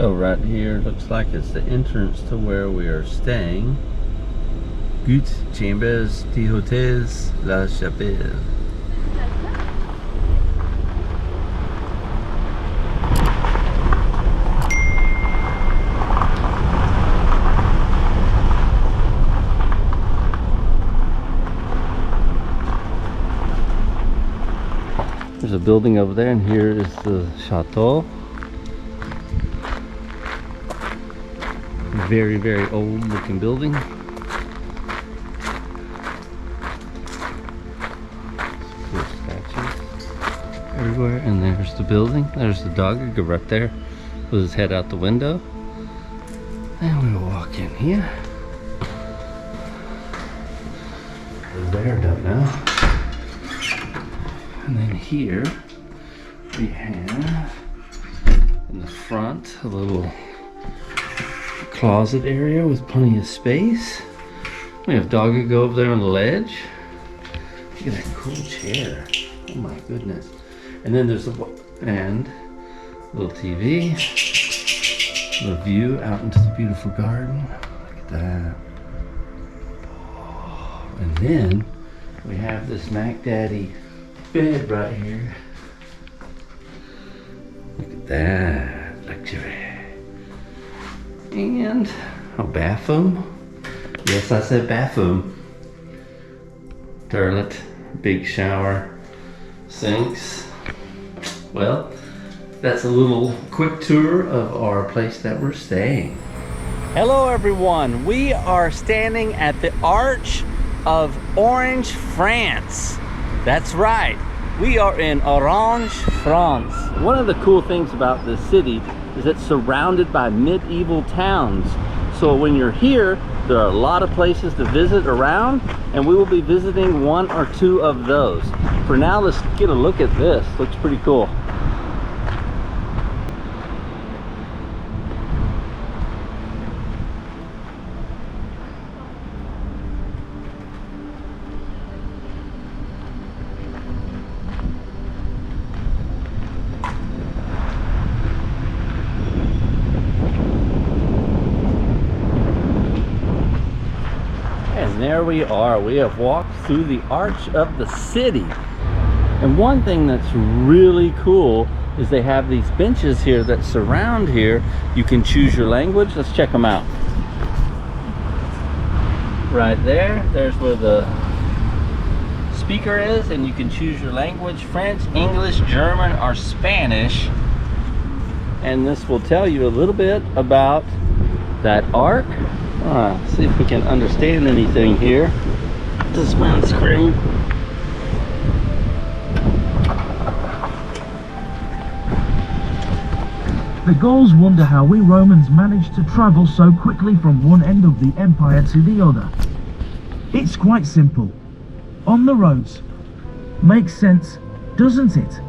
So right here looks like it's the entrance to where we are staying. Gut Chambers des Hôtels La Chapelle. There's a building over there, and here is the chateau. Very, very old looking building. Cool statues everywhere, and there's the building. There's the dog, go right there with his head out the window. And we'll walk in here. There, don't know. And then here we have in the front a little closet area with plenty of space. We have doggy go over there on the ledge. Look at that cool chair. Oh my goodness. And then there's a little TV. The view out into the beautiful garden. Look at that. And then we have this Mac Daddy bed right here. Look at that luxury. And a bathroom. Yes, I said bathroom. Toilet, big shower, sinks. Well, that's a little quick tour of our place that we're staying. Hello everyone, we are standing at the Arch of Orange, France. That's right, we are in Orange, France. One of the cool things about this city is it's surrounded by medieval towns. So when you're here, there are a lot of places to visit around, and we will be visiting one or two of those. For now, let's get a look at this. Looks pretty cool. There we are. We have walked through the arch of the city. And one thing that's really cool is they have these benches here that surround here. You can choose your language. Let's check them out. Right there, there's where the speaker is, and you can choose your language: French, English, German, or Spanish. And this will tell you a little bit about that arc. See if we can understand anything here. This one screen. The Gauls wonder how we Romans managed to travel so quickly from one end of the empire to the other. It's quite simple. On the roads. Makes sense, doesn't it?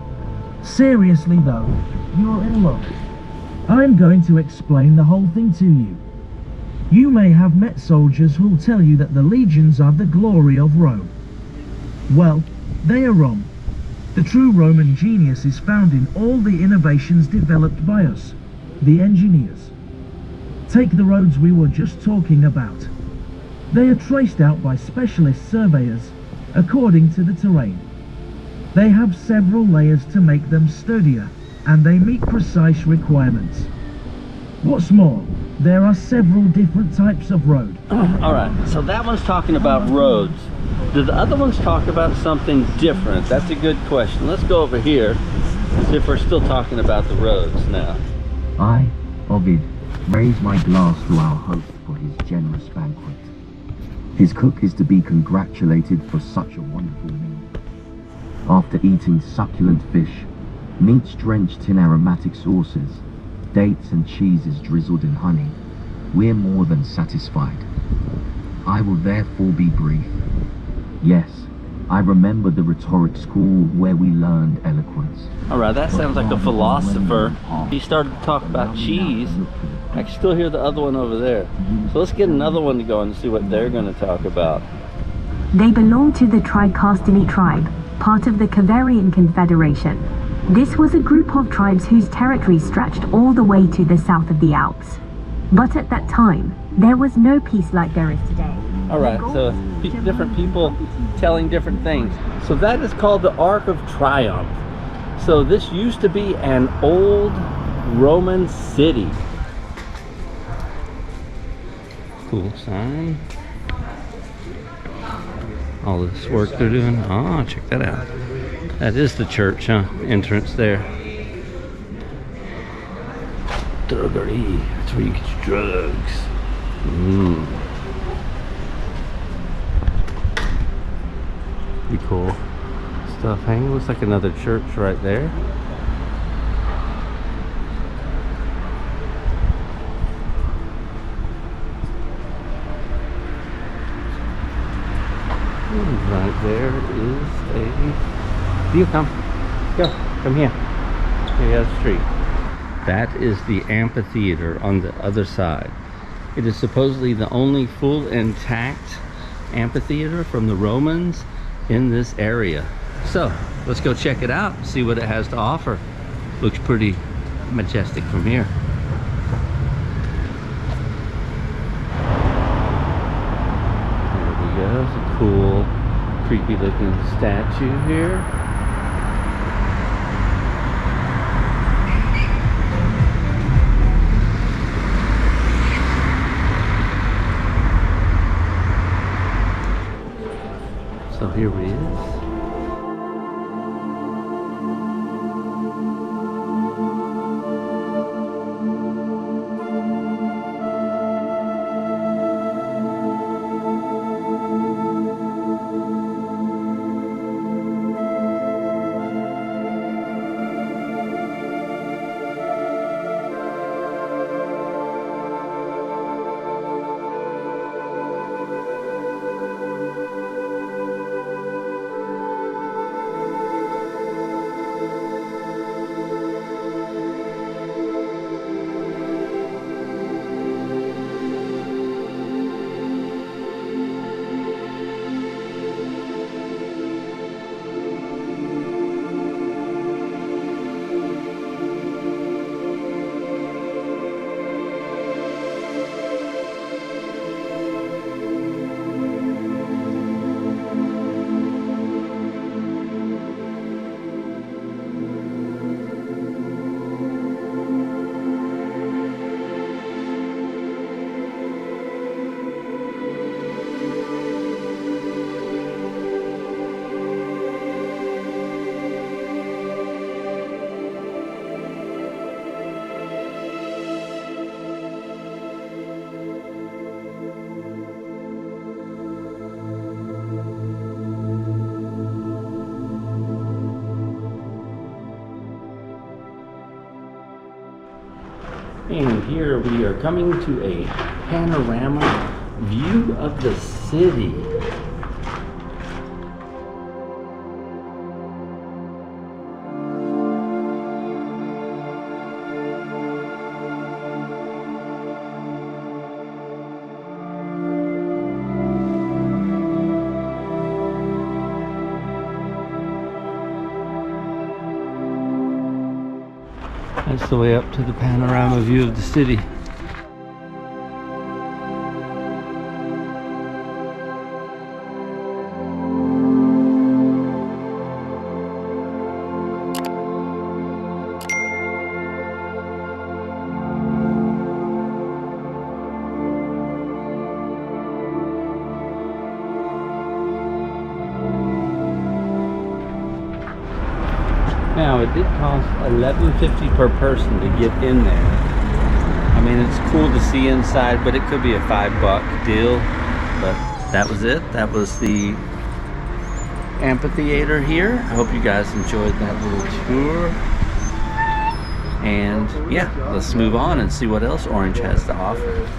Seriously though, you're in luck. I'm going to explain the whole thing to you. You may have met soldiers who'll tell you that the legions are the glory of Rome. Well, they are wrong. The true Roman genius is found in all the innovations developed by us, the engineers. Take the roads we were just talking about. They are traced out by specialist surveyors according to the terrain. They have several layers to make them sturdier, and they meet precise requirements. What's more, there are several different types of road. Alright, so that one's talking about roads. Do the other ones talk about something different? That's a good question. Let's go over here and see if we're still talking about the roads now. I, Ovid, raise my glass to our host for his generous banquet. His cook is to be congratulated for such a wonderful meal. After eating succulent fish, meats drenched in aromatic sauces, dates and cheeses drizzled in honey, we're more than satisfied. I will therefore be brief. Yes, I remember the rhetoric school where we learned eloquence. Alright, that sounds like a philosopher. He started to talk about cheese. I can still hear the other one over there. So let's get another one to go and see what they're going to talk about. They belong to the Tricastini tribe, part of the Caverian Confederation. This was a group of tribes whose territory stretched all the way to the south of the Alps. But at that time, there was no peace like there is today. All right, so different people telling different things. So that is called the Arc of Triumph. So this used to be an old Roman city. Cool sign. All this work they're doing. Oh, check that out. That is the church, huh? Entrance there. Druggery. That's where you get your drugs. Pretty cool stuff hanging. Looks like another church right there. And right there is a... You come. Go. Come here. Here on the street. That is the amphitheater on the other side. It is supposedly the only full intact amphitheater from the Romans in this area. So let's go check it out and see what it has to offer. Looks pretty majestic from here. There we go. It's a cool, creepy looking statue here. So here he is. And here we are coming to a panorama view of the city. That's the way up to the panorama view of the city. Now, it did cost $11.50 per person to get in there. I mean, it's cool to see inside, but it could be a $5 deal. But that was it. That was the amphitheater here. I hope you guys enjoyed that little tour. And yeah, let's move on and see what else Orange has to offer.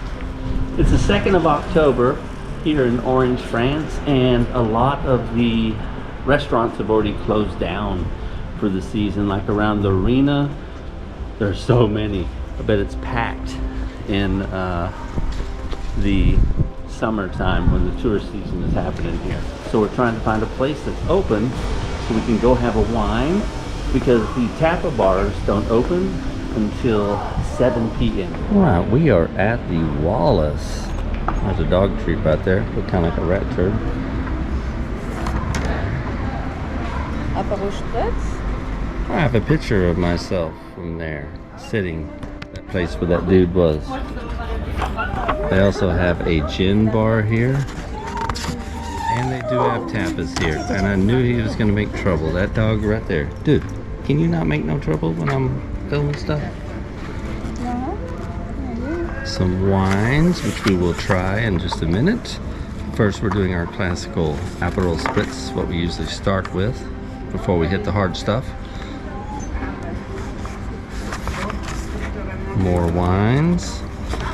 It's the 2nd of October here in Orange, France, and a lot of the restaurants have already closed down for the season. Like around the arena, there's so many. I bet it's packed in the summertime when the tourist season is happening here. So we're trying to find a place that's open so we can go have a wine because the tapa bars don't open until 7 p.m. Alright, we are at the Wallace. There's a dog treat right there. Look kind of like a rat turd. I have a picture of myself from there, sitting that place where that dude was. They also have a gin bar here. And they do have tapas here. And I knew he was going to make trouble. That dog right there. Dude, can you not make no trouble when I'm filming stuff? Some wines, which we will try in just a minute. First, we're doing our classical Aperol Spritz, what we usually start with before we hit the hard stuff. More wines.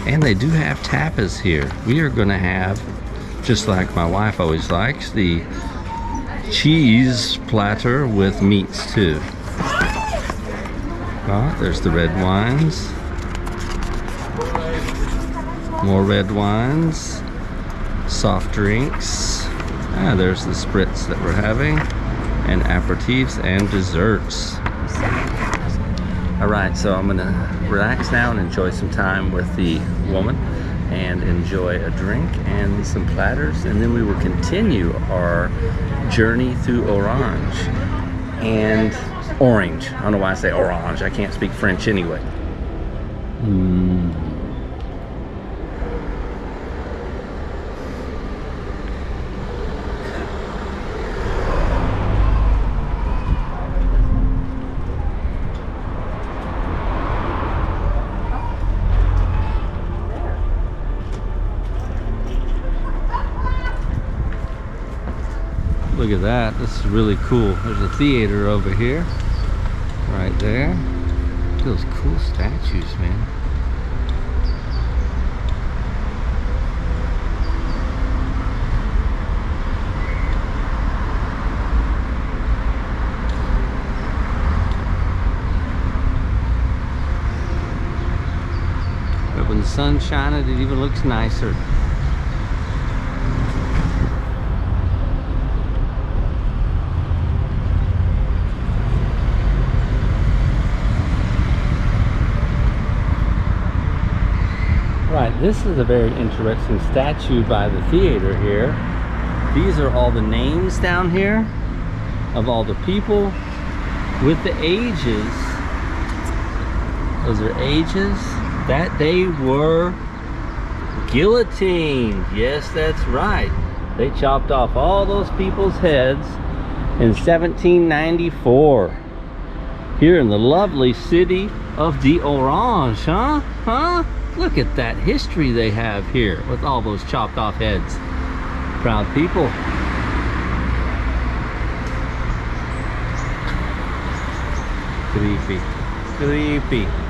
And they do have tapas here. We are going to have, just like my wife always likes, the cheese platter with meats too. Oh, there's the red wines. More red wines. Soft drinks. Ah, there's the spritz that we're having. And aperitifs and desserts. Alright, so I'm gonna relax now and enjoy some time with the woman and enjoy a drink and some platters, and then we will continue our journey through Orange and Orange. I don't know why I say Orange. I can't speak French anyway. Look at that, this is really cool. There's a theater over here, right there. Those cool statues, man. But when the sun's shining, it even looks nicer. Right, this is a very interesting statue by the theater here. These are all the names down here of all the people with the ages. Those are ages that they were guillotined. Yes, that's right. They chopped off all those people's heads in 1794 here in the lovely city of d'Orange, huh? Look at that history they have here with all those chopped off heads. Proud people. Creepy. Creepy.